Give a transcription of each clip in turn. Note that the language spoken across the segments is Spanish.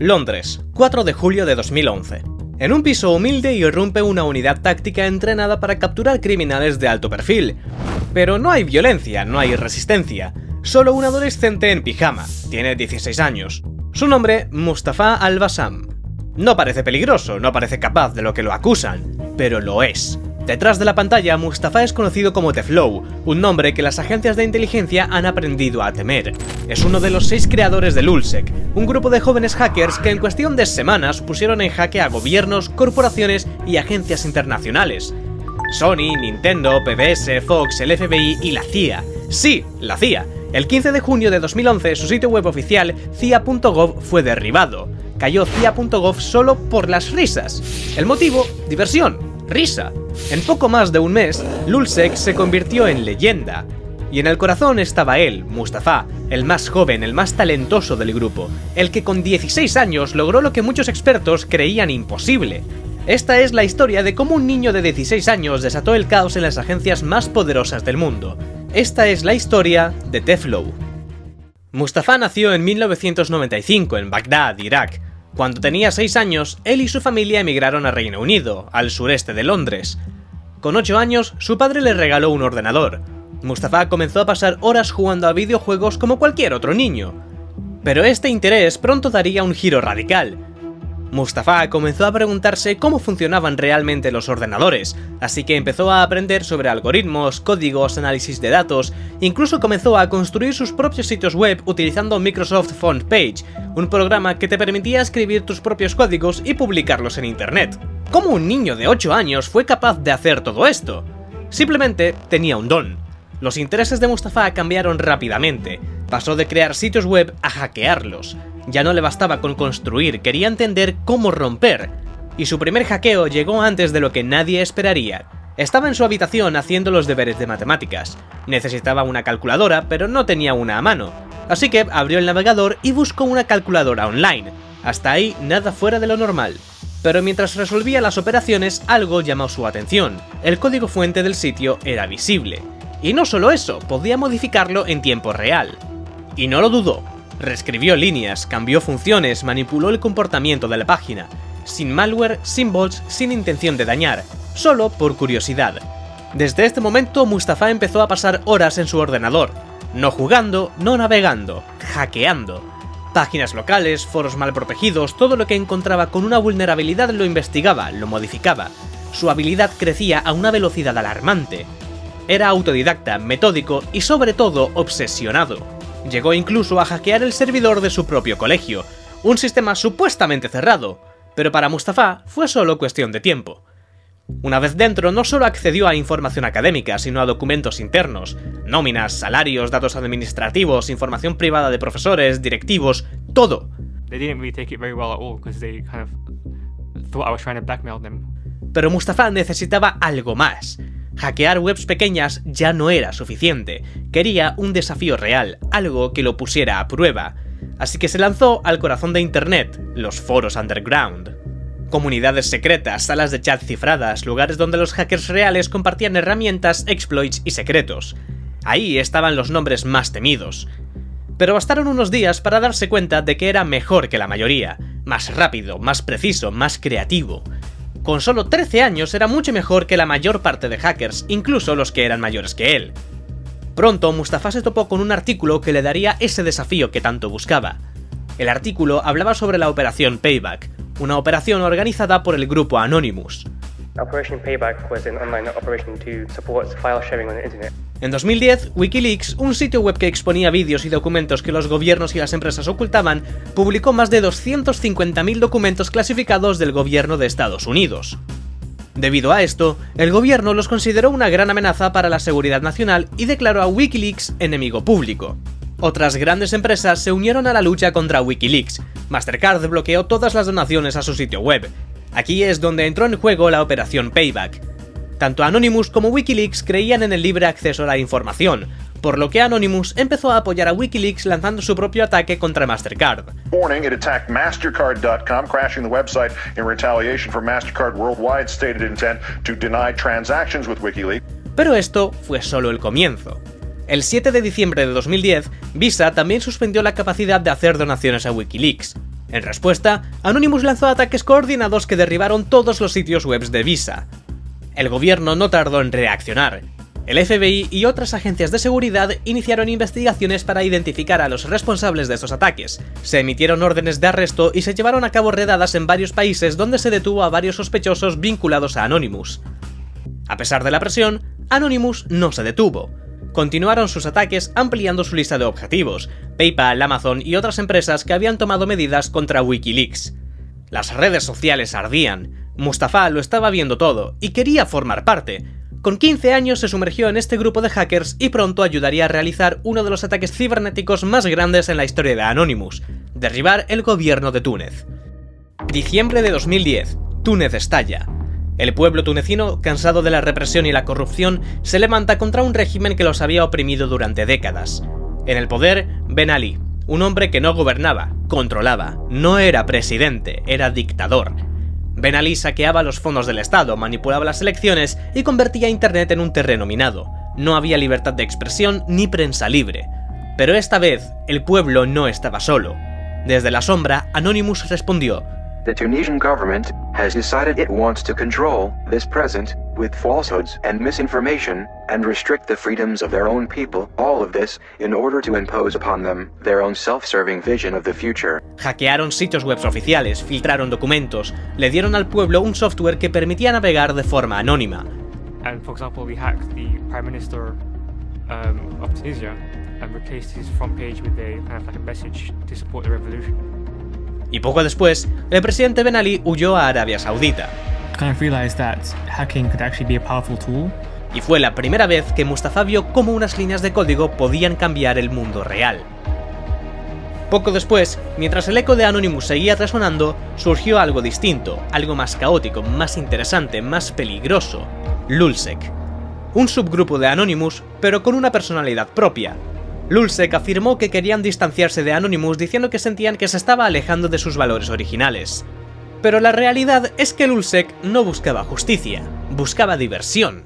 Londres, 4 de julio de 2011. En un piso humilde irrumpe una unidad táctica entrenada para capturar criminales de alto perfil. Pero no hay violencia, no hay resistencia. Solo un adolescente en pijama. Tiene 16 años. Su nombre, Mustafa Al-Bassam. No parece peligroso, no parece capaz de lo que lo acusan, pero lo es. Detrás de la pantalla, Mustafa es conocido como The Flow, un nombre que las agencias de inteligencia han aprendido a temer. Es uno de los 6 creadores de Lulzsec, un grupo de jóvenes hackers que en cuestión de semanas pusieron en jaque a gobiernos, corporaciones y agencias internacionales. Sony, Nintendo, PBS, Fox, el FBI y la CIA. Sí, la CIA. El 15 de junio de 2011 su sitio web oficial, cia.gov, fue derribado. Cayó cia.gov solo por las risas. El motivo, diversión, risa. En poco más de un mes, Lulzsec se convirtió en leyenda. Y en el corazón estaba él, Mustafa, el más joven, el más talentoso del grupo, el que con 16 años logró lo que muchos expertos creían imposible. Esta es la historia de cómo un niño de 16 años desató el caos en las agencias más poderosas del mundo. Esta es la historia de The Flow. Mustafa nació en 1995 en Bagdad, Irak. Cuando tenía 6 años, él y su familia emigraron a Reino Unido, al sureste de Londres. Con 8 años, su padre le regaló un ordenador. Mustafa comenzó a pasar horas jugando a videojuegos como cualquier otro niño. Pero este interés pronto daría un giro radical. Mustafa comenzó a preguntarse cómo funcionaban realmente los ordenadores, así que empezó a aprender sobre algoritmos, códigos, análisis de datos, incluso comenzó a construir sus propios sitios web utilizando Microsoft FrontPage, un programa que te permitía escribir tus propios códigos y publicarlos en internet. ¿Cómo un niño de 8 años fue capaz de hacer todo esto? Simplemente tenía un don. Los intereses de Mustafa cambiaron rápidamente. Pasó de crear sitios web a hackearlos. Ya no le bastaba con construir, quería entender cómo romper. Y su primer hackeo llegó antes de lo que nadie esperaría. Estaba en su habitación haciendo los deberes de matemáticas. Necesitaba una calculadora, pero no tenía una a mano. Así que abrió el navegador y buscó una calculadora online. Hasta ahí nada fuera de lo normal. Pero mientras resolvía las operaciones, algo llamó su atención. El código fuente del sitio era visible. Y no solo eso, podía modificarlo en tiempo real. Y no lo dudó. Reescribió líneas, cambió funciones, manipuló el comportamiento de la página. Sin malware, sin bots, sin intención de dañar. Solo por curiosidad. Desde este momento, Mustafa empezó a pasar horas en su ordenador. No jugando, no navegando, hackeando. Páginas locales, foros mal protegidos, todo lo que encontraba con una vulnerabilidad lo investigaba, lo modificaba. Su habilidad crecía a una velocidad alarmante. Era autodidacta, metódico y sobre todo obsesionado. Llegó incluso a hackear el servidor de su propio colegio, un sistema supuestamente cerrado, pero para Mustafa fue solo cuestión de tiempo. Una vez dentro, no solo accedió a información académica, sino a documentos internos, nóminas, salarios, datos administrativos, información privada de profesores, directivos, todo. Pero Mustafa necesitaba algo más. Hackear webs pequeñas ya no era suficiente, quería un desafío real, algo que lo pusiera a prueba. Así que se lanzó al corazón de internet, los foros underground. Comunidades secretas, salas de chat cifradas, lugares donde los hackers reales compartían herramientas, exploits y secretos. Ahí estaban los nombres más temidos. Pero bastaron unos días para darse cuenta de que era mejor que la mayoría, más rápido, más preciso, más creativo. Con solo 13 años era mucho mejor que la mayor parte de hackers, incluso los que eran mayores que él. Pronto Mustafa se topó con un artículo que le daría ese desafío que tanto buscaba. El artículo hablaba sobre la Operación Payback, una operación organizada por el grupo Anonymous. En 2010, Wikileaks, un sitio web que exponía vídeos y documentos que los gobiernos y las empresas ocultaban, publicó más de 250.000 documentos clasificados del gobierno de Estados Unidos. Debido a esto, el gobierno los consideró una gran amenaza para la seguridad nacional y declaró a Wikileaks enemigo público. Otras grandes empresas se unieron a la lucha contra Wikileaks. Mastercard bloqueó todas las donaciones a su sitio web. Aquí es donde entró en juego la Operación Payback. Tanto Anonymous como Wikileaks creían en el libre acceso a la información, por lo que Anonymous empezó a apoyar a Wikileaks lanzando su propio ataque contra Mastercard. Morning, it attacked Mastercard.com, crashing the website in retaliation for Mastercard Worldwide's stated intent to deny transactions with WikiLeaks. Pero esto fue solo el comienzo. El 7 de diciembre de 2010, Visa también suspendió la capacidad de hacer donaciones a Wikileaks. En respuesta, Anonymous lanzó ataques coordinados que derribaron todos los sitios web de Visa. El gobierno no tardó en reaccionar. El FBI y otras agencias de seguridad iniciaron investigaciones para identificar a los responsables de estos ataques. Se emitieron órdenes de arresto y se llevaron a cabo redadas en varios países donde se detuvo a varios sospechosos vinculados a Anonymous. A pesar de la presión, Anonymous no se detuvo. Continuaron sus ataques ampliando su lista de objetivos, PayPal, Amazon y otras empresas que habían tomado medidas contra Wikileaks. Las redes sociales ardían, Mustafa lo estaba viendo todo y quería formar parte. Con 15 años se sumergió en este grupo de hackers y pronto ayudaría a realizar uno de los ataques cibernéticos más grandes en la historia de Anonymous, derribar el gobierno de Túnez. Diciembre de 2010, Túnez estalla. El pueblo tunecino, cansado de la represión y la corrupción, se levanta contra un régimen que los había oprimido durante décadas. En el poder, Ben Ali, un hombre que no gobernaba, controlaba, no era presidente, era dictador. Ben Ali saqueaba los fondos del Estado, manipulaba las elecciones y convertía Internet en un terreno minado. No había libertad de expresión ni prensa libre. Pero esta vez, el pueblo no estaba solo. Desde la sombra, Anonymous respondió: The Tunisian government has decided it wants to control this present with falsehoods and misinformation and restrict the freedoms of their own people, all of this in order to impose upon them their own self-serving vision of the future. Hackearon sitios web oficiales, filtraron documentos, le dieron al pueblo un software que permitía navegar de forma anónima. And for example, we hacked the Prime Minister of Tunisia and replaced his front page with a kind of like a message to support the revolution. Y poco después, el presidente Ben Ali huyó a Arabia Saudita. Kind of realized that hacking could actually be a powerful tool. Y fue la primera vez que Mustafa vio cómo unas líneas de código podían cambiar el mundo real. Poco después, mientras el eco de Anonymous seguía resonando, surgió algo distinto, algo más caótico, más interesante, más peligroso: Lulzsec. Un subgrupo de Anonymous, pero con una personalidad propia. Lulzsec afirmó que querían distanciarse de Anonymous diciendo que sentían que se estaba alejando de sus valores originales. Pero la realidad es que Lulzsec no buscaba justicia, buscaba diversión.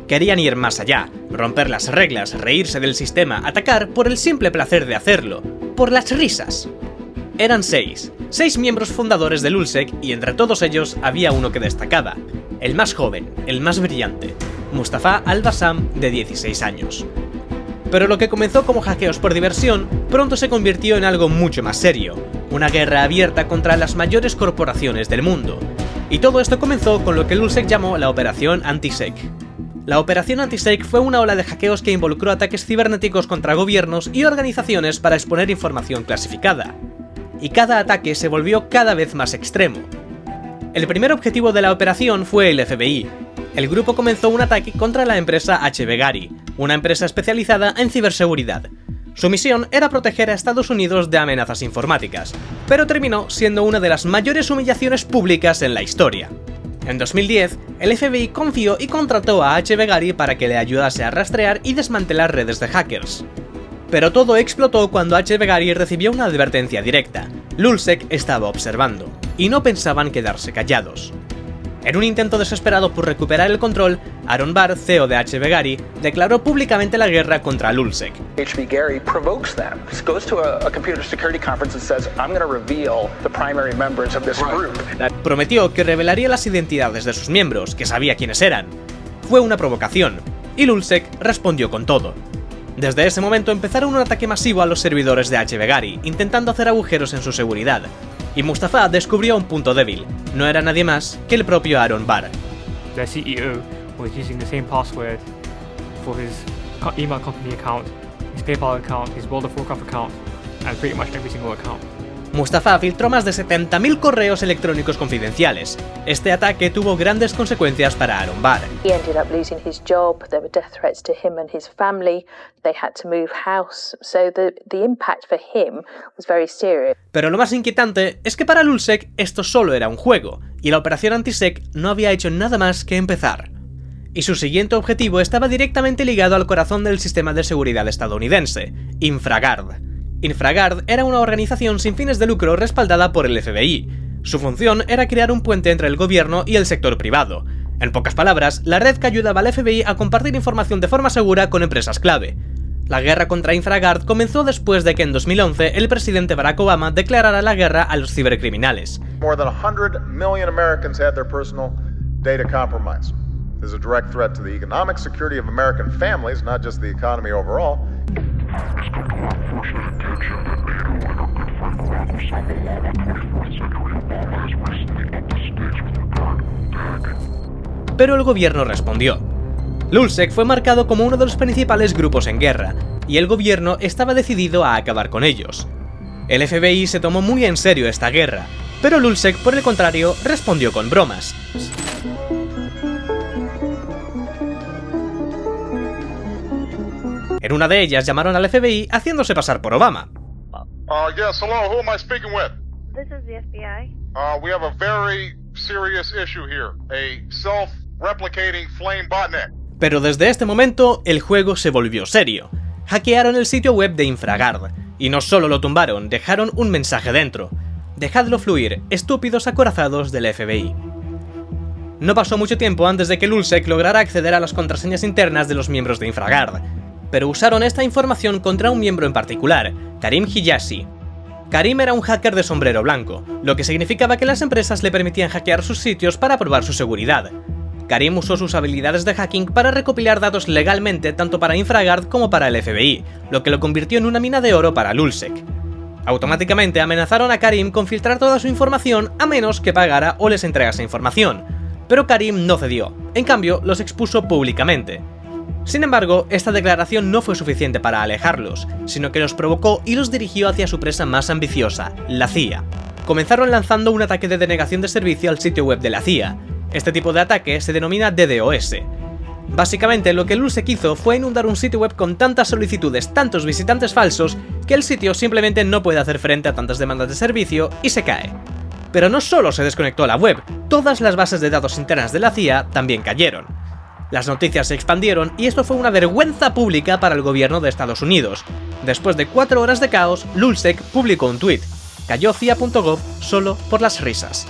Querían ir más allá, romper las reglas, reírse del sistema, atacar por el simple placer de hacerlo, por las risas. Eran seis miembros fundadores de Lulzsec y entre todos ellos había uno que destacaba, el más joven, el más brillante, Mustafa al-Bassam, de 16 años. Pero lo que comenzó como hackeos por diversión, pronto se convirtió en algo mucho más serio, una guerra abierta contra las mayores corporaciones del mundo. Y todo esto comenzó con lo que Lulzsec llamó la Operación Antisec. La Operación Antisec fue una ola de hackeos que involucró ataques cibernéticos contra gobiernos y organizaciones para exponer información clasificada. Y cada ataque se volvió cada vez más extremo. El primer objetivo de la operación fue el FBI. El grupo comenzó un ataque contra la empresa HBGary, una empresa especializada en ciberseguridad. Su misión era proteger a Estados Unidos de amenazas informáticas, pero terminó siendo una de las mayores humillaciones públicas en la historia. En 2010, el FBI confió y contrató a HBGary para que le ayudase a rastrear y desmantelar redes de hackers. Pero todo explotó cuando HBGary recibió una advertencia directa. Lulzsec estaba observando, y no pensaban quedarse callados. En un intento desesperado por recuperar el control, Aaron Barr, CEO de HBGary, declaró públicamente la guerra contra Lulzsec. HBGary provokes them. Goes to a computer security conference and says, "I'm going to reveal the primary members of this group." Prometió que revelaría las identidades de sus miembros, que sabía quiénes eran. Fue una provocación, y Lulzsec respondió con todo. Desde ese momento empezaron un ataque masivo a los servidores de HBGary, intentando hacer agujeros en su seguridad. Y Mustafa descubrió un punto débil, no era nadie más que el propio Aaron Barr. Their CEO was using the same password for his email company account, his PayPal account, his World of Warcraft account, and pretty much every single account. Mustafa filtró más de 70.000 correos electrónicos confidenciales. Este ataque tuvo grandes consecuencias para Aaron Barr. He ended up losing his job, there were death threats to him and his family, they had to move house, so the impact for him was very serious. Pero lo más inquietante es que para Lulzsec esto solo era un juego, y la operación Antisec no había hecho nada más que empezar. Y su siguiente objetivo estaba directamente ligado al corazón del sistema de seguridad estadounidense, InfraGard. InfraGard era una organización sin fines de lucro respaldada por el FBI. Su función era crear un puente entre el gobierno y el sector privado. En pocas palabras, la red que ayudaba al FBI a compartir información de forma segura con empresas clave. La guerra contra InfraGard comenzó después de que en 2011 el presidente Barack Obama declarara la guerra a los cibercriminales. More than 100 million Americans had their personal data compromised. There's a direct threat to the economic security of American families, not just the economy overall. Pero el gobierno respondió. Lulzsec fue marcado como uno de los principales grupos en guerra, y el gobierno estaba decidido a acabar con ellos. El FBI se tomó muy en serio esta guerra, pero Lulzsec, por el contrario, respondió con bromas. En una de ellas llamaron al FBI haciéndose pasar por Obama. Yes, hello, who am I speaking with? This is the FBI. We have a very serious issue here. A self-replicating flame botnet. Pero desde este momento, el juego se volvió serio. Hackearon el sitio web de InfraGard, y no solo lo tumbaron, dejaron un mensaje dentro. Dejadlo fluir, estúpidos acorazados del FBI. No pasó mucho tiempo antes de que Lulzsec lograra acceder a las contraseñas internas de los miembros de InfraGard, pero usaron esta información contra un miembro en particular, Karim Hijazi. Karim era un hacker de sombrero blanco, lo que significaba que las empresas le permitían hackear sus sitios para probar su seguridad. Karim usó sus habilidades de hacking para recopilar datos legalmente tanto para InfraGard como para el FBI, lo que lo convirtió en una mina de oro para Lulzsec. Automáticamente amenazaron a Karim con filtrar toda su información a menos que pagara o les entregase información, pero Karim no cedió, en cambio los expuso públicamente. Sin embargo, esta declaración no fue suficiente para alejarlos, sino que los provocó y los dirigió hacia su presa más ambiciosa, la CIA. Comenzaron lanzando un ataque de denegación de servicio al sitio web de la CIA. Este tipo de ataque se denomina DDoS. Básicamente lo que Lulzsec hizo fue inundar un sitio web con tantas solicitudes, tantos visitantes falsos, que el sitio simplemente no puede hacer frente a tantas demandas de servicio y se cae. Pero no solo se desconectó la web, todas las bases de datos internas de la CIA también cayeron. Las noticias se expandieron y esto fue una vergüenza pública para el gobierno de Estados Unidos. Después de 4 horas de caos, Lulzsec publicó un tuit: cayó CIA.gov solo por las risas.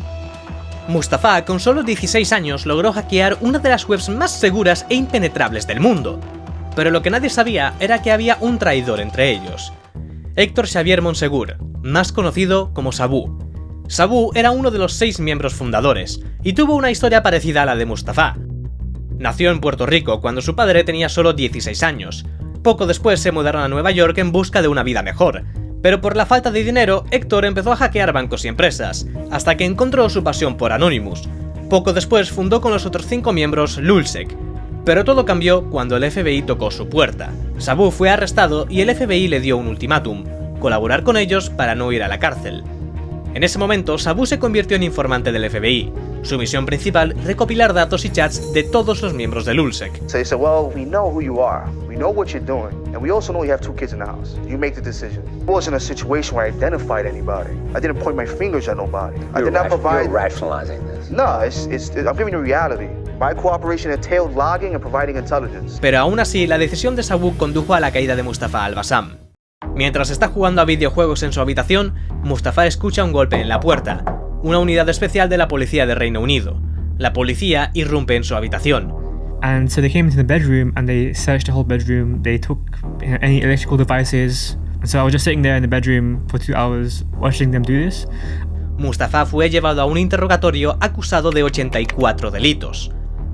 Mustafa, con solo 16 años, logró hackear una de las webs más seguras e impenetrables del mundo. Pero lo que nadie sabía era que había un traidor entre ellos. Héctor Xavier Monsegur, más conocido como Sabu. Sabu era uno de los 6 miembros fundadores, y tuvo una historia parecida a la de Mustafa. Nació en Puerto Rico cuando su padre tenía solo 16 años. Poco después se mudaron a Nueva York en busca de una vida mejor. Pero por la falta de dinero, Héctor empezó a hackear bancos y empresas, hasta que encontró su pasión por Anonymous. Poco después fundó con los otros 5 miembros Lulzsec. Pero todo cambió cuando el FBI tocó su puerta. Sabu fue arrestado y el FBI le dio un ultimátum: colaborar con ellos para no ir a la cárcel. En ese momento, Sabu se convirtió en informante del FBI. Su misión principal, recopilar datos y chats de todos los miembros de Lulzsec. So they said, well, we know who you are, we know what you're doing, and we also know you have 2 kids in the house. You make the decision. I wasn't a situation where I identified anybody. I didn't point my fingers at nobody. I did not provide... You're rationalizing this. No, I'm giving you reality. My cooperation entailed logging and providing intelligence. Pero aún así, la decisión de Sabu condujo a la caída de Mustafa al-Bassam. Mientras está jugando a videojuegos en su habitación, Mustafa escucha un golpe en la puerta. Una unidad especial de la policía de Reino Unido. La policía irrumpe en su habitación. And so they came into the bedroom and they searched the whole bedroom. They took any electrical devices. And so I was just sitting there in the bedroom for 2 hours watching them do this. Mustafa fue llevado a un interrogatorio acusado de 84 delitos.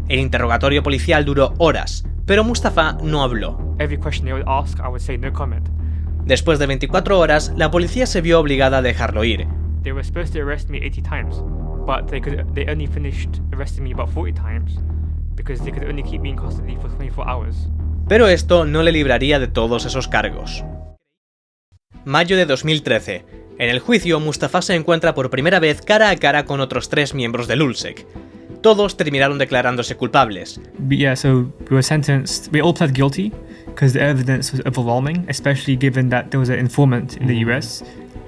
El interrogatorio policial duró horas, pero Mustafa no habló. Every question they would ask, I would say no comment. Después de 24 horas, la policía se vio obligada a dejarlo ir. They were supposed to arrest me 80 times, but they only finished arresting me about 40 times because they could only keep me in custody for 24 hours. Pero esto no le libraría de todos esos cargos. Mayo de 2013. En el juicio, Mustafa se encuentra por primera vez cara a cara con otros 3 miembros de Lulzsec. Todos terminaron declarándose culpables. Yeah, so we were sentenced. We all pled guilty because the evidence was overwhelming, especially given that there was an informant in the US.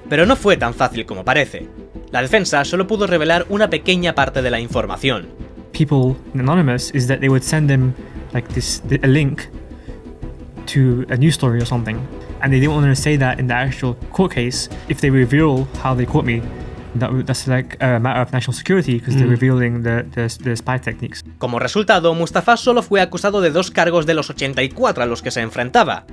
Pero no fue tan fácil como parece. La defensa solo pudo revelar una pequeña parte de la información. People anonymous is that they would send them like a link to a news story or something, and they didn't want to say that in the actual court case. If they reveal how they caught me, that's like a matter of national security because they're revealing the spy techniques. Como resultado, Mustafa solo fue acusado de 2 cargos de los 84 a los que se enfrentaba.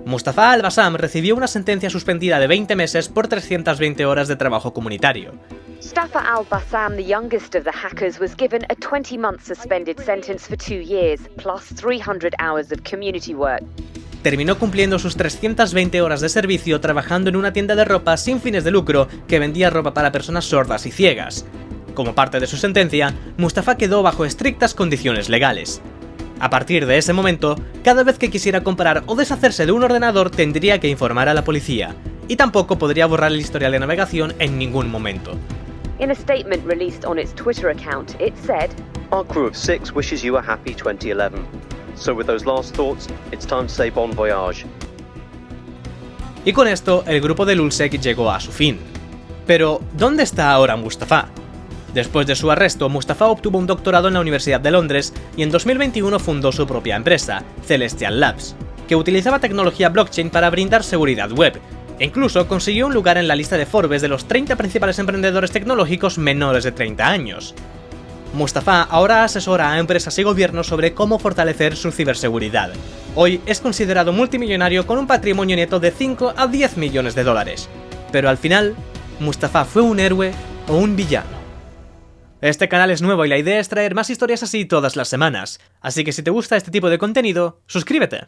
Mustafa al-Bassam recibió una sentencia suspendida de 20 meses por 320 horas de trabajo comunitario. Mustafa al-Bassam, the youngest of the hackers, was given a 20-month suspended sentence for 2 years, plus 300 hours of community work. Terminó cumpliendo sus 320 horas de servicio trabajando en una tienda de ropa sin fines de lucro que vendía ropa para personas sordas y ciegas. Como parte de su sentencia, Mustafa quedó bajo estrictas condiciones legales. A partir de ese momento, cada vez que quisiera comprar o deshacerse de un ordenador tendría que informar a la policía, y tampoco podría borrar el historial de navegación en ningún momento. In a statement released on its Twitter account, it said, "Our crew of 6 wishes you a happy 2011. So with those last thoughts, it's time to say bon voyage." Y con esto, el grupo de Lulzsec llegó a su fin. Pero, ¿dónde está ahora Mustafa? Después de su arresto, Mustafa obtuvo un doctorado en la Universidad de Londres y en 2021 fundó su propia empresa, Celestial Labs, que utilizaba tecnología blockchain para brindar seguridad web. E incluso consiguió un lugar en la lista de Forbes de los 30 principales emprendedores tecnológicos menores de 30 años. Mustafa ahora asesora a empresas y gobiernos sobre cómo fortalecer su ciberseguridad. Hoy es considerado multimillonario con un patrimonio neto de 5 a 10 millones de dólares. Pero al final, Mustafa fue un héroe o un villano. Este canal es nuevo y la idea es traer más historias así todas las semanas, así que si te gusta este tipo de contenido, suscríbete.